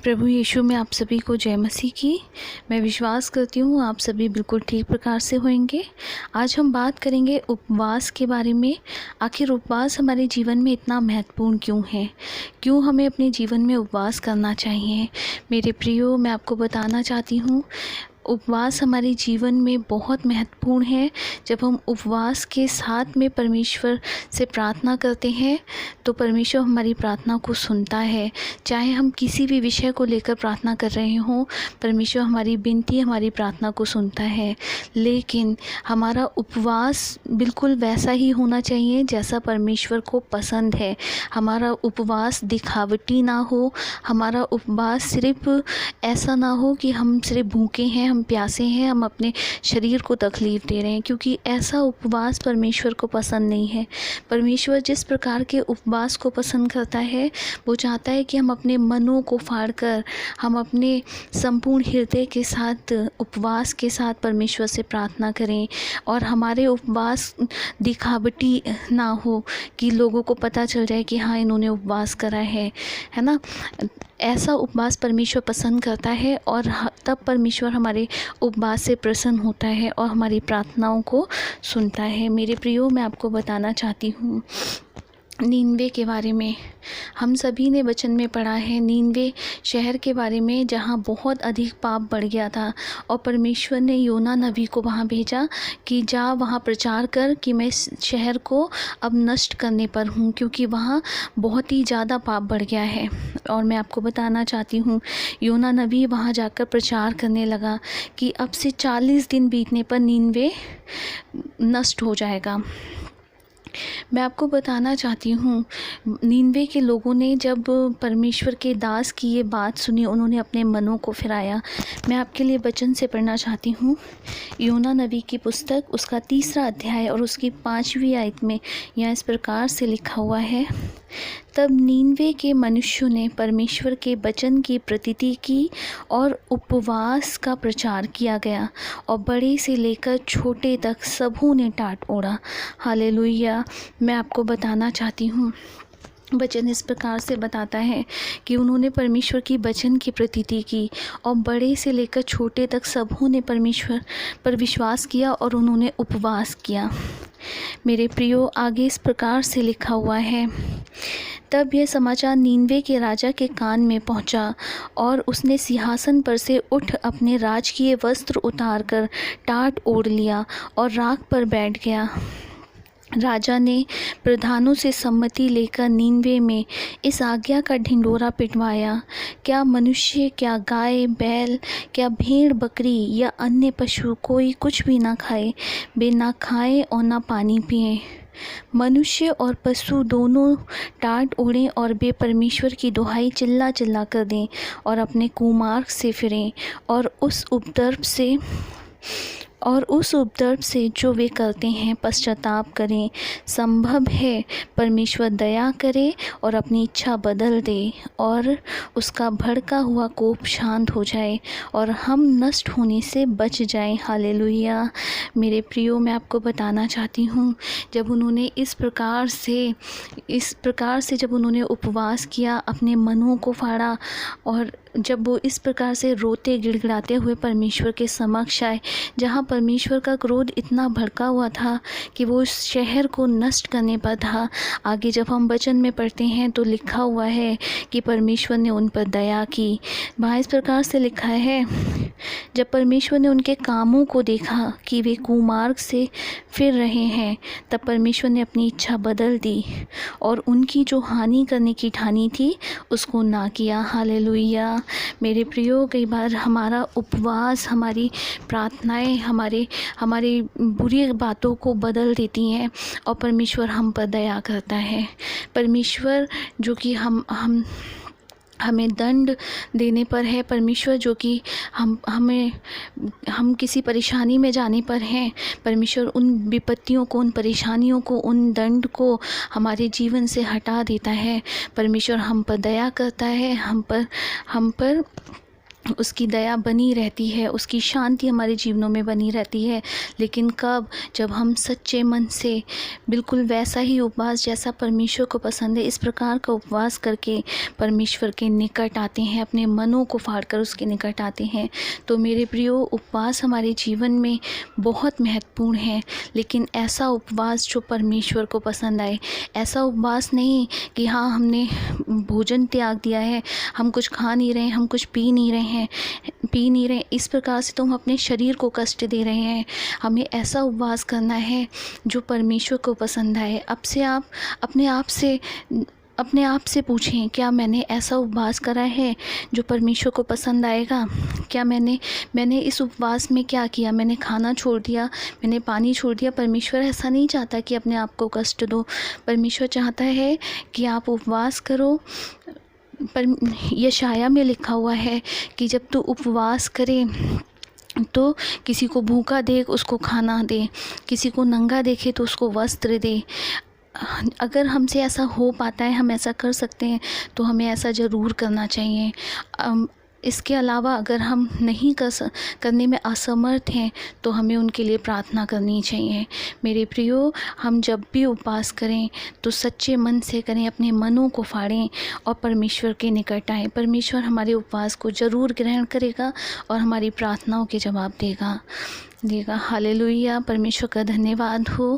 प्रभु यीशु में आप सभी को जय मसीह की। मैं विश्वास करती हूँ आप सभी बिल्कुल ठीक प्रकार से होंगे। आज हम बात करेंगे उपवास के बारे में। आखिर उपवास हमारे जीवन में इतना महत्वपूर्ण क्यों है, क्यों हमें अपने जीवन में उपवास करना चाहिए। मेरे प्रियो, मैं आपको बताना चाहती हूँ उपवास हमारे जीवन में बहुत महत्वपूर्ण है। जब हम उपवास के साथ में परमेश्वर से प्रार्थना करते हैं तो परमेश्वर हमारी प्रार्थना को सुनता है। चाहे हम किसी भी विषय को लेकर प्रार्थना कर रहे हों, परमेश्वर हमारी विनती, हमारी प्रार्थना को सुनता है। लेकिन हमारा उपवास बिल्कुल वैसा ही होना चाहिए जैसा परमेश्वर को पसंद है। हमारा उपवास दिखावटी ना हो, हमारा उपवास सिर्फ ऐसा ना हो कि हम सिर्फ भूखे हैं, हम प्यासे हैं, हम अपने शरीर को तकलीफ़ दे रहे हैं, क्योंकि ऐसा उपवास परमेश्वर को पसंद नहीं है। परमेश्वर जिस प्रकार के उपवास को पसंद करता है, वो चाहता है कि हम अपने मनों को फाड़कर, हम अपने संपूर्ण हृदय के साथ, उपवास के साथ परमेश्वर से प्रार्थना करें। और हमारे उपवास दिखावटी ना हो कि लोगों को पता चल जाए कि हाँ, इन्होंने उपवास करा है ना। ऐसा उपवास परमेश्वर पसंद करता है और तब परमेश्वर हमारे उपवास से प्रसन्न होता है और हमारी प्रार्थनाओं को सुनता है। मेरे प्रियो, मैं आपको बताना चाहती हूँ नीनवे के बारे में। हम सभी ने वचन में पढ़ा है नीनवे शहर के बारे में, जहाँ बहुत अधिक पाप बढ़ गया था और परमेश्वर ने योना नबी को वहाँ भेजा कि जा वहाँ प्रचार कर कि मैं इस शहर को अब नष्ट करने पर हूँ, क्योंकि वहाँ बहुत ही ज़्यादा पाप बढ़ गया है। और मैं आपको बताना चाहती हूँ योना नबी वहाँ जाकर प्रचार करने लगा कि अब से 40 दिन बीतने पर नीनवे नष्ट हो जाएगा। मैं आपको बताना चाहती हूँ नीनवे के लोगों ने जब परमेश्वर के दास की ये बात सुनी, उन्होंने अपने मनों को फिराया। मैं आपके लिए वचन से पढ़ना चाहती हूँ योना नबी की पुस्तक, उसका 3 अध्याय और उसकी 5वीं आयत में यहाँ इस प्रकार से लिखा हुआ है। तब नीनवे के मनुष्यों ने परमेश्वर के वचन की प्रतीति की और उपवास का प्रचार किया गया और बड़े से लेकर छोटे तक सबों ने टाट ओढ़ा। हालेलुया। मैं आपको बताना चाहती हूँ वचन इस प्रकार से बताता है कि उन्होंने परमेश्वर की वचन की प्रतीति की और बड़े से लेकर छोटे तक सबों ने परमेश्वर पर विश्वास किया और उन्होंने उपवास किया। मेरे प्रियो, आगे इस प्रकार से लिखा हुआ है, तब यह समाचार नीनवे के राजा के कान में पहुंचा और उसने सिंहासन पर से उठ अपने राजकीय वस्त्र उतार कर टाट ओढ़ लिया और राख पर बैठ गया। राजा ने प्रधानों से सम्मति लेकर नीनवे में इस आज्ञा का ढिंढोरा पिटवाया, क्या मनुष्य, क्या गाय बैल, क्या भेड़ बकरी या अन्य पशु कोई कुछ भी ना खाए, वे ना खाएं और ना पानी पिएं। मनुष्य और पशु दोनों टाट ओढ़ें और वे परमेश्वर की दुहाई चिल्ला चिल्ला कर दें और अपने कुमार्ग से फिरें और उस उपद्रव से जो वे करते हैं पश्चाताप करें। संभव है परमेश्वर दया करे और अपनी इच्छा बदल दे और उसका भड़का हुआ कोप शांत हो जाए और हम नष्ट होने से बच जाएं। हालेलुया। मेरे प्रियो, मैं आपको बताना चाहती हूँ जब उन्होंने इस प्रकार से जब उन्होंने उपवास किया, अपने मनों को फाड़ा और जब वो इस प्रकार से रोते गिड़गिड़ाते हुए परमेश्वर के समक्ष आए, जहाँ परमेश्वर का क्रोध इतना भड़का हुआ था कि वो उस शहर को नष्ट करने पर था। आगे जब हम वचन में पढ़ते हैं तो लिखा हुआ है कि परमेश्वर ने उन पर दया की। वहाँ इस प्रकार से लिखा है, जब परमेश्वर ने उनके कामों को देखा कि वे कुमार्ग से फिर रहे हैं, तब परमेश्वर ने अपनी इच्छा बदल दी और उनकी जो हानि करने की ठानी थी उसको ना किया। हालेलुया। मेरे प्रियो, कई बार हमारा उपवास, हमारी प्रार्थनाएं हमारी बुरी बातों को बदल देती हैं और परमेश्वर हम पर दया करता है। परमेश्वर जो कि हमें दंड देने पर है, परमेश्वर जो कि हम किसी परेशानी में जाने पर हैं, परमेश्वर उन विपत्तियों को, उन परेशानियों को, उन दंड को हमारे जीवन से हटा देता है। परमेश्वर हम पर दया करता है, हम पर उसकी दया बनी रहती है, उसकी शांति हमारे जीवनों में बनी रहती है। लेकिन कब? जब हम सच्चे मन से बिल्कुल वैसा ही उपवास जैसा परमेश्वर को पसंद है, इस प्रकार का उपवास करके परमेश्वर के निकट आते हैं, अपने मनों को फाड़कर उसके निकट आते हैं। तो मेरे प्रियो, उपवास हमारे जीवन में बहुत महत्वपूर्ण है, लेकिन ऐसा उपवास जो परमेश्वर को पसंद आए। ऐसा उपवास नहीं कि हाँ, हमने भोजन त्याग दिया है, हम कुछ खा नहीं रहे हैं, हम कुछ पी नहीं रहे, इस प्रकार से तो हम अपने शरीर को कष्ट दे रहे हैं। हमें ऐसा उपवास करना है जो परमेश्वर को पसंद आए। अब से आप अपने आप से पूछें, क्या मैंने ऐसा उपवास करा है जो परमेश्वर को पसंद आएगा? क्या मैंने इस उपवास में क्या किया? मैंने खाना छोड़ दिया, मैंने पानी छोड़ दिया। परमेश्वर ऐसा नहीं चाहता कि अपने आप को कष्ट दो। परमेश्वर चाहता है कि आप उपवास करो। पर यशाया में लिखा हुआ है कि जब तू उपवास करे तो किसी को भूखा देख उसको खाना दे, किसी को नंगा देखे तो उसको वस्त्र दे। अगर हमसे ऐसा हो पाता है, हम ऐसा कर सकते हैं, तो हमें ऐसा ज़रूर करना चाहिए। इसके अलावा अगर हम नहीं करने में असमर्थ हैं, तो हमें उनके लिए प्रार्थना करनी चाहिए। मेरे प्रियो, हम जब भी उपवास करें तो सच्चे मन से करें, अपने मनों को फाड़ें और परमेश्वर के निकट आएँ। परमेश्वर हमारे उपवास को ज़रूर ग्रहण करेगा और हमारी प्रार्थनाओं के जवाब देगा। हालेलुया। परमेश्वर का धन्यवाद हो।